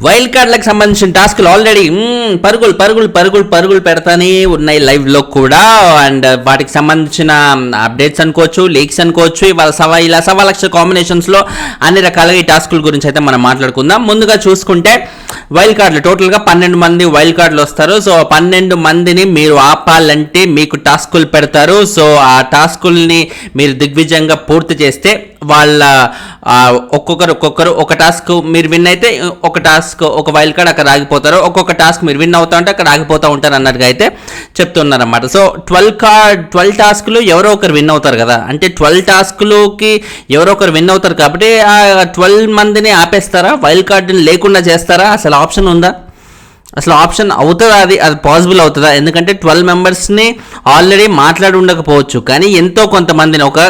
Wild కార్డ్లకు సంబంధించిన టాస్క్లు ఆల్రెడీ పరుగులు పరుగులు పరుగులు పరుగులు పెడతానే ఉన్నాయి లైవ్లో కూడా. అండ్ వాటికి సంబంధించిన అప్డేట్స్ అనుకోవచ్చు, లీక్స్ అనుకోవచ్చు, ఇలా 1,00,000 కాంబినేషన్స్లో అన్ని రకాలుగా ఈ టాస్కుల గురించి అయితే మనం మాట్లాడుకుందాం. ముందుగా చూసుకుంటే వైల్డ్ కార్డులు టోటల్గా 12 మంది వైల్డ్ కార్డులు వస్తారు. సో 12 మందిని మీరు ఆపాలంటే మీకు టాస్కులు పెడతారు. సో ఆ టాస్కుల్ని మీరు దిగ్విజయంగా పూర్తి చేస్తే వాళ్ళ ఒక్కొక్కరు ఒక టాస్క్ మీరు విన్ అయితే ఒక వైల్డ్ కార్డ్ అక్కడ ఆగిపోతారు, ఒక్కొక్క టాస్క్ మీరు విన్ అవుతా ఉంటే అక్కడ ఆగిపోతూ ఉంటారు అన్నట్టుగా అయితే చెప్తున్నారన్నమాట. సో 12 టాస్క్లు ఎవరో ఒకరు విన్ అవుతారు కదా, అంటే 12 టాస్క్లకి ఎవరో ఒకరు విన్ అవుతారు కాబట్టి ఆ 12 మందిని ఆపేస్తారా, వైల్డ్ కార్డుని లేకుండా చేస్తారా, అసలు ఆప్షన్ ఉందా, అసలు ఆప్షన్ అవుతుందా, అది పాసిబుల్ అవుతుందా? ఎందుకంటే 12 మెంబర్స్ని ఆల్రెడీ మాట్లాడి ఉండకపోవచ్చు, కానీ ఎంతో కొంతమందిని ఒక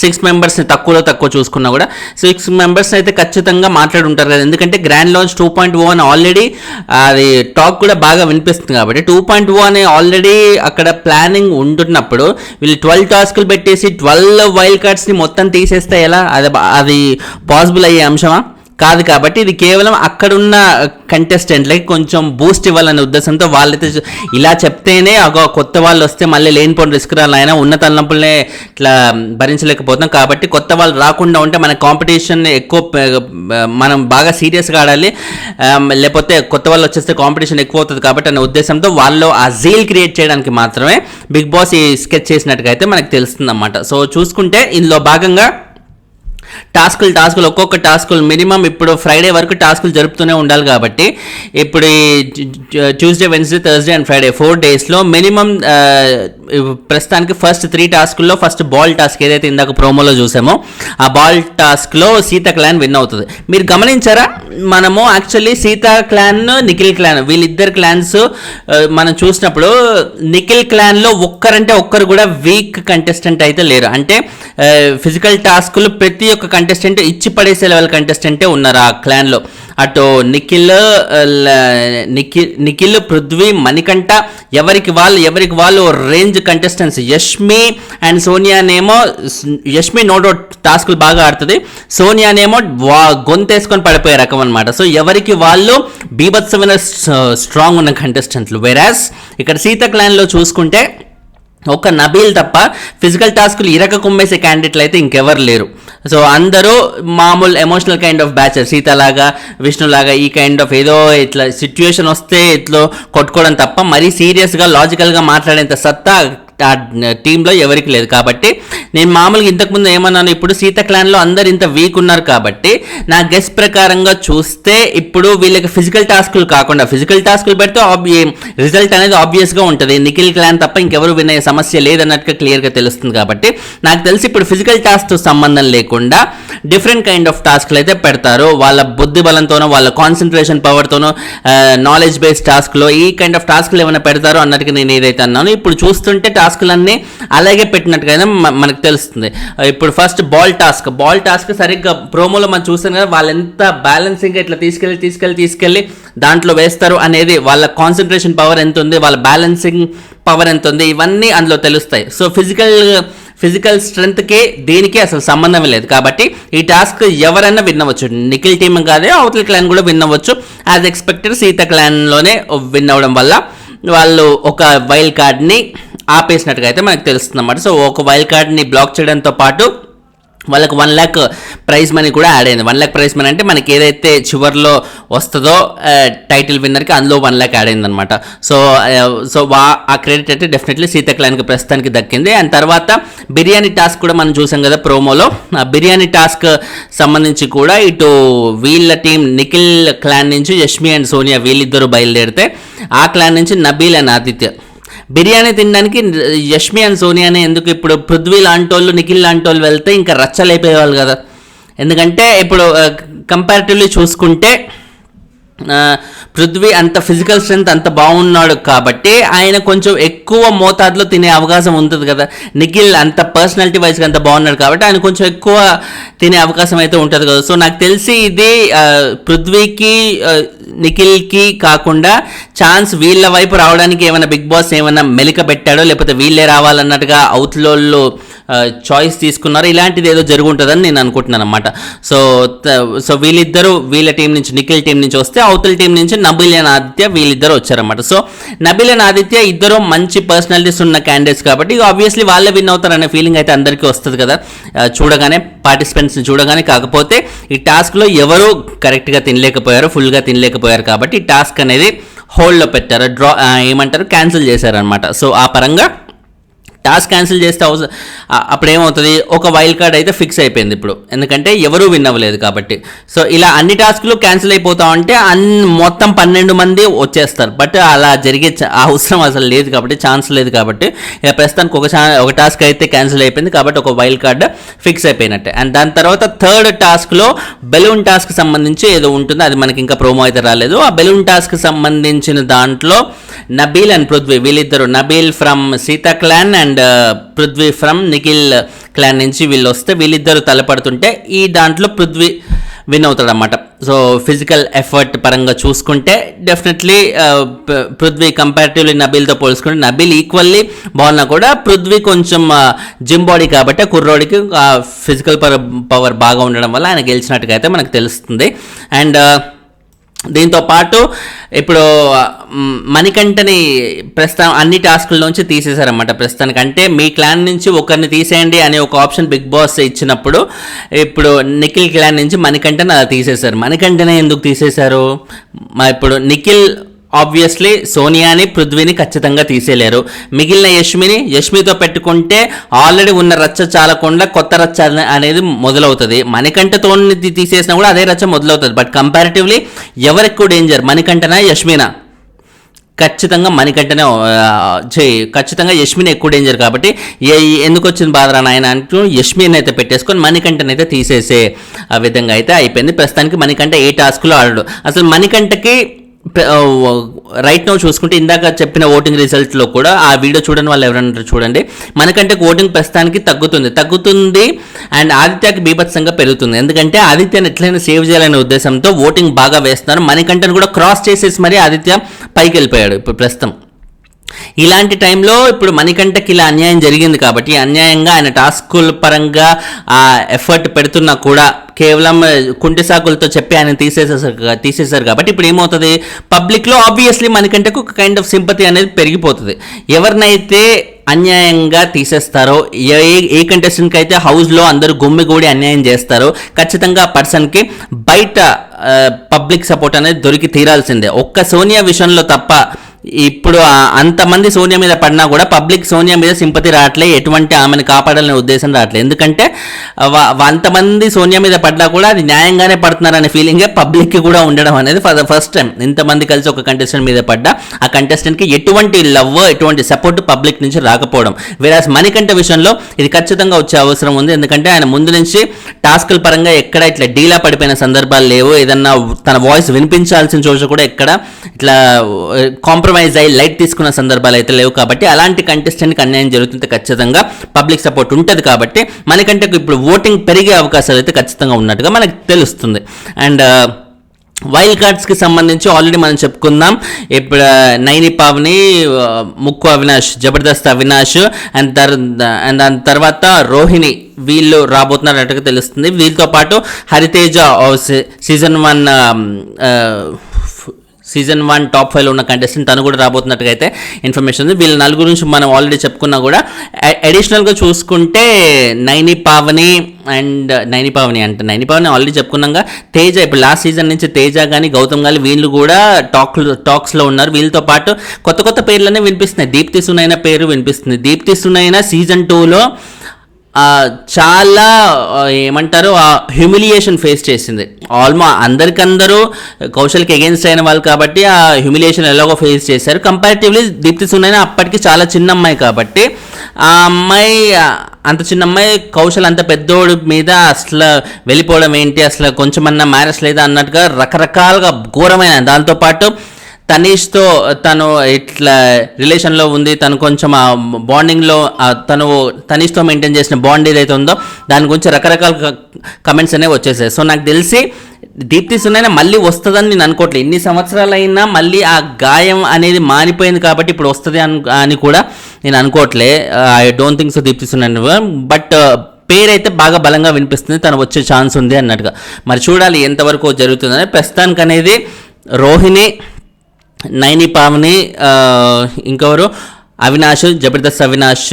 6 మెంబర్స్ని తక్కువ చూసుకున్నా కూడా 6 మెంబర్స్ అయితే ఖచ్చితంగా మాట్లాడి ఉంటారు కదా. ఎందుకంటే గ్రాండ్ లాంచ్ 2.0 అని ఆల్రెడీ అది టాక్ కూడా బాగా వినిపిస్తుంది కాబట్టి 2.0 అని ఆల్రెడీ అక్కడ ప్లానింగ్ ఉంటున్నప్పుడు వీళ్ళు 12 టాస్కులు పెట్టేసి 12 వైల్డ్ కార్డ్స్ని మొత్తం తీసేస్తే ఎలా, అది పాసిబుల్ అయ్యే అంశమా? కాదు. కాబట్టి ఇది కేవలం అక్కడున్న కంటెస్టెంట్లకి కొంచెం బూస్ట్ ఇవ్వాలనే ఉద్దేశంతో వాళ్ళైతే ఇలా చెప్తేనే కొత్త వాళ్ళు వస్తే మళ్ళీ లేనిపోయిన రిస్క్ రాలైనా ఉన్న తలనొప్పులనే ఇట్లా భరించలేకపోతున్నాం. కాబట్టి కొత్త వాళ్ళు రాకుండా ఉంటే మన కాంపిటీషన్ ఎక్కువ మనం బాగా సీరియస్గా ఆడాలి, లేకపోతే కొత్త వాళ్ళు వచ్చేస్తే కాంపిటీషన్ ఎక్కువ అవుతుంది కాబట్టి అనే ఉద్దేశంతో వాళ్ళు ఆ జీల్ క్రియేట్ చేయడానికి మాత్రమే బిగ్ బాస్ ఈ స్కెచ్ చేసినట్టుగా అయితే మనకు తెలుస్తుంది అన్నమాట. సో చూసుకుంటే ఇందులో భాగంగా టాస్కులు ఒక్కొక్క టాస్కులు మినిమం ఇప్పుడు ఫ్రైడే వరకు టాస్కులు జరుపుతూనే ఉండాలి కాబట్టి ఇప్పుడు Tuesday, Wednesday, Thursday and Friday 4 డేస్లో మినిమం ప్రస్తుతానికి ఫస్ట్ 3 టాస్కుల్లో ఫస్ట్ బాల్ టాస్క్ ఏదైతే ఇందాక ప్రోమోలో చూసామో ఆ బాల్ టాస్క్లో సీత క్లాన్ విన్ అవుతుంది. మీరు గమనించారా, మనము actually Sita clan, Nikhil clan వీళ్ళిద్దరు క్లాన్స్ మనం చూసినప్పుడు నిఖిల్ క్లాన్లో ఒక్కరు కూడా వీక్ కంటెస్టెంట్ అయితే లేరు. అంటే ఫిజికల్ టాస్కులు ప్రతి ఒక్క కంటెస్టెంట్ ఇచ్చి పడేసే లెవెల్ కంటెస్టెంటే ఉన్నారు ఆ క్లాన్లో. అటు నిఖిల్, పృథ్వీ, మణికంఠ ఎవరికి వాళ్ళు రేంజ్ కంటెస్టెంట్స్. యష్మి అండ్ సోనియానేమో, యష్మి నో డౌట్ టాస్కులు బాగా ఆడుతుంది, సోనియానేమో గొంతేసుకొని పడిపోయే రకం అనమాట. సో ఎవరికి వాళ్ళు బీభత్సమైన స్ట్రాంగ్ ఉన్న కంటెస్టెంట్లు. వెరాస్ ఇక్కడ సీత క్లాన్లో చూసుకుంటే ఒక నబీల్ తప్ప ఫిజికల్ టాస్కులు ఇరక కుమ్మేసే క్యాండిడేట్లు అయితే ఇంకెవరు లేరు. సో అందరూ మామూలు ఎమోషనల్ కైండ్ ఆఫ్ బ్యాచర్, సీతలాగా విష్ణులాగా ఈ కైండ్ ఆఫ్ ఏదో ఇట్లా సిచ్యువేషన్ వస్తే ఇట్లా కొట్టుకోవడం తప్ప మరీ సీరియస్గా లాజికల్గా మాట్లాడేంత సత్తా ఆ టీంలో ఎవరికి లేదు. కాబట్టి నేను మామూలుగా ఇంతకుముందు ఏమన్నాను, ఇప్పుడు సీత క్లాన్లో అందరు ఇంత వీక్ ఉన్నారు కాబట్టి నా గెస్ ప్రకారంగా చూస్తే ఇప్పుడు వీళ్ళకి ఫిజికల్ టాస్కులు కాకుండా ఫిజికల్ టాస్కులు పెడితే రిజల్ట్ అనేది ఆబ్వియస్గా ఉంటుంది. నిఖిల్ క్లాన్ తప్ప ఇంకెవరు వినే సమస్య లేదన్నట్టుగా క్లియర్గా తెలుస్తుంది. కాబట్టి నాకు తెలిసి ఇప్పుడు ఫిజికల్ టాస్క్తో సంబంధం లేకుండా డిఫరెంట్ కైండ్ ఆఫ్ టాస్క్లు అయితే పెడతారు. వాళ్ళ బుద్ధి బలంతోనో వాళ్ళ కాన్సన్ట్రేషన్ పవర్తోనో నాలెడ్జ్ బేస్డ్ టాస్క్లో ఈ కైండ్ ఆఫ్ టాస్క్లు ఏమైనా పెడతారో అన్నట్టుగా నేను ఏదైతే అన్నాను. ఇప్పుడు చూస్తుంటే టాస్కులన్నీ అలాగే పెట్టినట్టుగా మనకు తెలుస్తుంది. ఇప్పుడు ఫస్ట్ బాల్ టాస్క్ సరిగ్గా ప్రోమోలో మనం చూసాం కదా, వాళ్ళు ఎంత బ్యాలెన్సింగ్గా ఇట్లా తీసుకెళ్ళి దాంట్లో వేస్తారు అనేది, వాళ్ళ కాన్సన్ట్రేషన్ పవర్ ఎంత ఉంది, వాళ్ళ బ్యాలెన్సింగ్ పవర్ ఎంత ఉంది, ఇవన్నీ అందులో తెలుస్తాయి. సో ఫిజికల్ స్ట్రెంత్కి దీనికి అసలు సంబంధం లేదు. కాబట్టి ఈ టాస్క్ ఎవరైనా విన్ అవ్వచ్చు, నిఖిల్ టీమ్ కాదే అవతల క్లాన్ కూడా విన్ అవ్వచ్చు. యాజ్ ఎక్స్పెక్టెడ్ సీత క్లాన్లోనే విన్ అవ్వడం వల్ల వాళ్ళు ఒక వైల్డ్ కార్డ్ని ఆపేసినట్టుగా అయితే మనకు తెలుస్తుంది అన్నమాట. సో ఒక వైల్డ్ కార్డ్ని బ్లాక్ చేయడంతో పాటు వాళ్ళకి 1 lakh ప్రైజ్ మనీ కూడా యాడ్ అయింది. 1 lakh ప్రైజ్ మనీ అంటే మనకి ఏదైతే చివరిలో వస్తుందో టైటిల్ విన్నర్కి అందులో 1 lakh యాడ్ అయిందనమాట. సో ఆ క్రెడిట్ అయితే డెఫినెట్లీ సీత క్లాన్కి ప్రస్తుతానికి దక్కింది. అండ్ తర్వాత బిర్యానీ టాస్క్ కూడా మనం చూసాం కదా ప్రోమోలో. ఆ బిర్యానీ టాస్క్ సంబంధించి కూడా ఇటు వీళ్ళ టీం నిఖిల్ క్లాన్ నుంచి యష్మి అండ్ సోనియా వీళ్ళిద్దరూ బయలుదేరితే ఆ క్లాన్ నుంచి నబీల్ అండ్ ఆదిత్య బిర్యానీ తినడానికి యష్మి అండ్ సోనియానే ఎందుకు, ఇప్పుడు పృథ్వీ లాంటి వాళ్ళు నిఖిల్ లాంటి వాళ్ళు వెళ్తే ఇంకా రచ్చలైపోయేవాళ్ళు కదా. ఎందుకంటే ఇప్పుడు కంపారిటివ్లీ చూసుకుంటే పృథ్వీ అంత ఫిజికల్ స్ట్రెంత్ అంత బాగున్నాడు కాబట్టి ఆయన కొంచెం ఎక్కువ మోతాదులో తినే అవకాశం ఉంటుంది కదా. నిఖిల్ అంత పర్సనాలిటీ వైజ్గా అంత బాగున్నాడు కాబట్టి ఆయన కొంచెం ఎక్కువ తినే అవకాశం అయితే ఉంటుంది కదా. సో నాకు తెలిసి ఇది పృథ్వీకి నిఖిల్కి కాకుండా ఛాన్స్ వీళ్ళ వైపు రావడానికి ఏమైనా బిగ్ బాస్ ఏమైనా మెలిక పెట్టాడో, లేకపోతే వీళ్ళే రావాలన్నట్టుగా అవుట్లోళ్ళు చాయిస్ తీసుకున్నారు, ఇలాంటిది ఏదో జరుగుంటుందని నేను అనుకుంటున్నాను అనమాట. సో వీళ్ళిద్దరూ వీళ్ళ టీం నుంచి నిఖిల్ టీం నుంచి వస్తే అవతల టీం నుంచి నబీల్ అండ్ ఆదిత్య వీళ్ళిద్దరూ వచ్చారన్నమాట. సో నబీల్ అండ్ ఆదిత్య ఇద్దరు మంచి పర్సనాలిటీస్ ఉన్న క్యాండిడేట్స్ కాబట్టి ఆబ్వియస్లీ వాళ్ళే విన్ అవుతారనే ఫీలింగ్ అయితే అందరికీ వస్తుంది కదా చూడగానే, పార్టిసిపెంట్స్ని చూడగానే. కాకపోతే ఈ టాస్క్లో ఎవరు కరెక్ట్గా తినలేకపోయారు, ఫుల్గా తినలేకపోయారు కాబట్టి ఈ టాస్క్ అనేది హోల్డ్లో పెట్టారు, క్యాన్సిల్ చేశారనమాట. సో ఆ పరంగా టాస్క్ క్యాన్సిల్ చేస్తే అప్పుడు ఏమవుతుంది, ఒక వైల్డ్ కార్డ్ అయితే ఫిక్స్ అయిపోయింది ఇప్పుడు, ఎందుకంటే ఎవరూ విన్ అవ్వలేదు కాబట్టి. సో ఇలా అన్ని టాస్క్లు క్యాన్సిల్ అయిపోతా ఉంటే మొత్తం 12 మంది వచ్చేస్తారు. బట్ అలా జరిగే అవసరం అసలు లేదు కాబట్టి, ఛాన్స్ లేదు కాబట్టి ప్రస్తుతానికి ఒక టాస్క్ అయితే క్యాన్సిల్ అయిపోయింది కాబట్టి ఒక వైల్డ్ కార్డ్ ఫిక్స్ అయిపోయినట్టే. అండ్ దాని తర్వాత థర్డ్ టాస్క్లో బెలూన్ టాస్క్ సంబంధించి ఏదో ఉంటుంది, అది మనకి ఇంకా ప్రోమో అయితే రాలేదు. ఆ బెలూన్ టాస్క్ సంబంధించిన దాంట్లో నబీల్ అండ్ పృథ్వీ వీళ్ళిద్దరు, Nabeel from Sita clan and Prithvi from Nikhil clan నుంచి వీళ్ళు వస్తే వీళ్ళిద్దరు తలపడుతుంటే ఈ దాంట్లో పృథ్వీ విన్ అవుతాడు అన్నమాట. సో ఫిజికల్ ఎఫర్ట్ పరంగా చూసుకుంటే డెఫినెట్లీ పృథ్వీ కంపారిటివ్లీ నబీల్తో పోల్చుకుంటే నబీల్ ఈక్వల్లీ బాగున్నా కూడా పృథ్వీ కొంచెం జిమ్ బాడీ కాబట్టి కుర్రోడికి ఫిజికల్ పవర్ బాగా ఉండడం వల్ల ఆయన గెలిచినట్టుగా అయితే మనకు తెలుస్తుంది. అండ్ దీంతో పాటు ఇప్పుడు మణికంఠని ప్రస్తుతం అన్ని టాస్కుల్లోంచి తీసేశారన్నమాట ప్రస్తుతానికి. అంటే మీ క్లాన్ నుంచి ఒకరిని తీసేయండి అనే ఒక ఆప్షన్ బిగ్ బాస్ ఇచ్చినప్పుడు ఇప్పుడు నిఖిల్ క్లాన్ నుంచి మణికంఠని అలా తీసేశారు. మణికంఠనే ఎందుకు తీసేశారు, ఇప్పుడు నిఖిల్ ఆబ్వియస్లీ సోనియాని పృథ్వీని ఖచ్చితంగా తీసేయలేరు. మిగిలిన యష్మితో పెట్టుకుంటే ఆల్రెడీ ఉన్న రచ్చ చాలకుండా కొత్త రచ్చ అనేది మొదలవుతుంది. మణికంఠతో తీసేసినా కూడా అదే రచ్చ మొదలవుతుంది. బట్ కంపారిటివ్లీ ఎవరెక్కువ డేంజర్, మణికంఠనా యష్మినా? ఖచ్చితంగా మణికంఠనే, ఖచ్చితంగా యష్మిని ఎక్కువ డేంజర్ కాబట్టి ఎందుకు వచ్చింది బాధరా నాయన అంటూ యష్మిని అయితే పెట్టేసుకొని మణికంఠని అయితే తీసేసే విధంగా అయితే అయిపోయింది. ప్రస్తుతానికి మణికంఠ ఏ టాస్క్లో ఆడడు. అసలు మణికంఠకి రైట్ నౌ చూసుకుంటే ఇందాక చెప్పిన ఓటింగ్ రిజల్ట్లో కూడా ఆ వీడియో చూడని వాళ్ళు ఎవరైనా చూడండి, మనకంటే ఓటింగ్ ప్రస్తుతానికి తగ్గుతుంది అండ్ ఆదిత్యకి బీభత్సంగా పెరుగుతుంది. ఎందుకంటే ఆదిత్యని ఎట్లయినా సేవ్ చేయాలనే ఉద్దేశంతో ఓటింగ్ బాగా వేస్తున్నారు. మణికంఠని కూడా క్రాస్ చేసేసి మరీ ఆదిత్య పైకి వెళ్ళిపోయాడు ఇప్పుడు ప్రస్తుతం. ఇలాంటి టైంలో ఇప్పుడు మణికంఠకి ఇలా అన్యాయం జరిగింది కాబట్టి అన్యాయంగా ఆయన టాస్కుల పరంగా ఆ ఎఫర్ట్ పెడుతున్నా కూడా కేవలం కుంటి సాకులతో చెప్పి ఆయన తీసేశారు కాబట్టి ఇప్పుడు ఏమవుతుంది, పబ్లిక్లో ఆబ్వియస్లీ మణికంఠకు ఒక కైండ్ ఆఫ్ సింపతి అనేది పెరిగిపోతుంది. ఎవరినైతే అన్యాయంగా తీసేస్తారో, ఏ కంటెస్టెంట్కి అయితే హౌస్లో అందరూ గుమ్మిగూడి అన్యాయం చేస్తారో ఖచ్చితంగా ఆ పర్సన్కి బయట పబ్లిక్ సపోర్ట్ అనేది దొరికి తీరాల్సిందే. ఒక్క సోనియా విషయంలో తప్ప ఇప్పుడు అంతమంది సోనియా మీద పడినా కూడా పబ్లిక్ సోనియా మీద సింపతి రావట్లే, ఎటువంటి ఆమెను కాపాడాలనే ఉద్దేశం రావట్లేదు. ఎందుకంటే అంతమంది సోనియా మీద పడ్డా కూడా అది న్యాయంగానే పడుతున్నారనే ఫీలింగే పబ్లిక్కి కూడా ఉండడం అనేది ఫర్ ద ఫస్ట్ టైం. ఇంతమంది కలిసి ఒక కంటెస్టెంట్ మీద పడ్డా ఆ కంటెస్టెంట్కి ఎటువంటి లవ్, ఎటువంటి సపోర్ట్ పబ్లిక్ నుంచి రాకపోవడం. వేరాస్ మణికంఠ విషయంలో ఇది ఖచ్చితంగా వచ్చే అవసరం ఉంది. ఎందుకంటే ఆయన ముందు నుంచి టాస్కుల పరంగా ఎక్కడ ఇట్లా డీలా పడిపోయిన సందర్భాలు లేవు. ఏదన్నా తన వాయిస్ వినిపించాల్సిన చోట కూడా ఎక్కడ ఇట్లా కాంప్రమైజ్ అయ్యి లైట్ తీసుకున్న సందర్భాలు అయితే లేవు. కాబట్టి అలాంటి కంటెస్టెంట్కి అన్యాయం జరుగుతుంటే ఖచ్చితంగా పబ్లిక్ సపోర్ట్ ఉంటుంది. కాబట్టి మనకంటే ఇప్పుడు ఓటింగ్ పెరిగే అవకాశాలు అయితే ఖచ్చితంగా ఉన్నట్టుగా మనకు తెలుస్తుంది. అండ్ వైల్డ్ కార్డ్స్కి సంబంధించి ఆల్రెడీ మనం చెప్పుకుందాం. ఇప్పుడు నైని పావని, ముక్కు అవినాష్, జబర్దస్త్ అవినాష్ అండ్ దాని తర్వాత రోహిణి వీళ్ళు రాబోతున్నట్టుగా తెలుస్తుంది. వీళ్ళతో పాటు హరితేజ సీజన్ 1 టాప్ 5లో ఉన్న కంటెస్టెంట్ తను కూడా రాబోతున్నట్టుగా అయితే ఇన్ఫర్మేషన్ ఉంది. వీళ్ళ నలుగురు నుంచి మనం ఆల్రెడీ చెప్పుకున్నా కూడా అడిషనల్గా చూసుకుంటే నైని పావని ఆల్రెడీ చెప్పుకున్నాగా, తేజ ఇప్పుడు లాస్ట్ సీజన్ నుంచి తేజ కానీ గౌతమ్ కానీ వీళ్ళు కూడా టాక్స్లో ఉన్నారు. వీళ్ళతో పాటు కొత్త పేర్లనే వినిపిస్తున్నాయి. దీప్తి సునైనా పేరు వినిపిస్తుంది. దీప్తి సునైనా సీజన్ 2లో చాలా ఏమంటారు హ్యూమిలియేషన్ ఫేస్ చేసింది. అందరికందరూ కౌశల్కి అగేన్స్ట్ అయిన వాళ్ళు కాబట్టి ఆ హ్యూమిలియేషన్ ఎలాగో ఫేస్ చేశారు. కంపారిటివ్లీ దీప్తి సునైనా అప్పటికి చాలా చిన్న అమ్మాయి కాబట్టి ఆ అమ్మాయి, అంత చిన్న అమ్మాయి కౌశల్ అంత పెద్దోడు మీద అసలు వెళ్ళిపోవడం ఏంటి, అసలు కొంచెమన్నా మ్యారేజ్ లేదా అన్నట్టుగా రకరకాలుగా ఘోరమైన, దాంతోపాటు తనీష్తో తను ఇట్లా రిలేషన్లో ఉంది, తను కొంచెం ఆ బాండింగ్లో తనీష్తో మెయింటైన్ చేసిన బాండ్ ఏదైతే ఉందో దాని గురించి రకరకాల కమెంట్స్ అనేవి వచ్చేసాయి. సో నాకు తెలిసి దీప్తి సునైనా మళ్ళీ వస్తుందని నేను అనుకోవట్లేదు. ఇన్ని సంవత్సరాలైనా మళ్ళీ ఆ గాయం అనేది మారిపోయింది కాబట్టి ఇప్పుడు వస్తుంది అని కూడా నేను అనుకోవట్లే. I don't think so Deepthi సునన్, బట్ పేరైతే బాగా బలంగా వినిపిస్తుంది, తను వచ్చే ఛాన్స్ ఉంది అన్నట్టుగా. మరి చూడాలి ఎంతవరకు జరుగుతుందని. ప్రస్తుతానికి అనేది రోహిణి, నైని పావని, ఇంకెవరు అవినాష్, జబర్దస్త్ అవినాష్,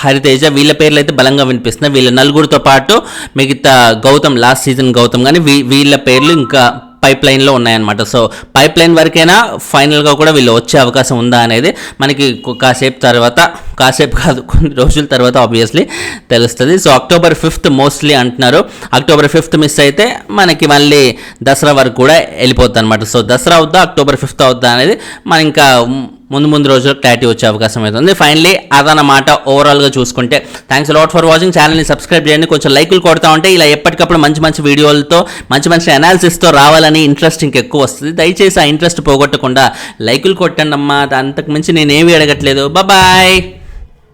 హరితేజ, వీళ్ళ పేర్లు అయితే బలంగా వినిపిస్తున్నాయి. వీళ్ళ నలుగురితో పాటు మిగతా గౌతమ్, లాస్ట్ సీజన్ గౌతమ్, కానీ వీళ్ళ పేర్లు ఇంకా పైప్ లైన్లో ఉన్నాయన్నమాట. సో పైప్ లైన్ వరకైనా ఫైనల్గా కూడా వీళ్ళు వచ్చే అవకాశం ఉందా అనేది మనకి కాసేపు కాదు కొన్ని రోజుల తర్వాత ఆబ్వియస్లీ తెలుస్తుంది. సో October 5th మోస్ట్లీ అంటున్నారు. October 5th మిస్ అయితే మనకి మళ్ళీ దసరా వరకు కూడా వెళ్ళిపోతుంది అనమాట. సో దసరా అవుద్దా October 5th అవుద్దా అనేది మన ఇంకా ముందు రోజుల్లో క్లారిటీ వచ్చే అవకాశం అవుతుంది. ఫైనలీ అదనమాట ఓవరాల్గా చూసుకుంటే. Thanks lot for watching. ఛానల్ని సబ్స్క్రైబ్ చేయండి. కొంచెం లైకులు కొడతా ఉంటే ఇలా ఎప్పటికప్పుడు మంచి వీడియోలతో మంచి అనాలిసిస్తో రావాలని ఇంట్రెస్ట్ ఇంకెక్కువ వస్తుంది. దయచేసి ఆ ఇంట్రెస్ట్ పోగొట్టకుండా లైకులు కొట్టండి అమ్మా. అంతకు మించి నేనేమి అడగట్లేదు. బాయ్.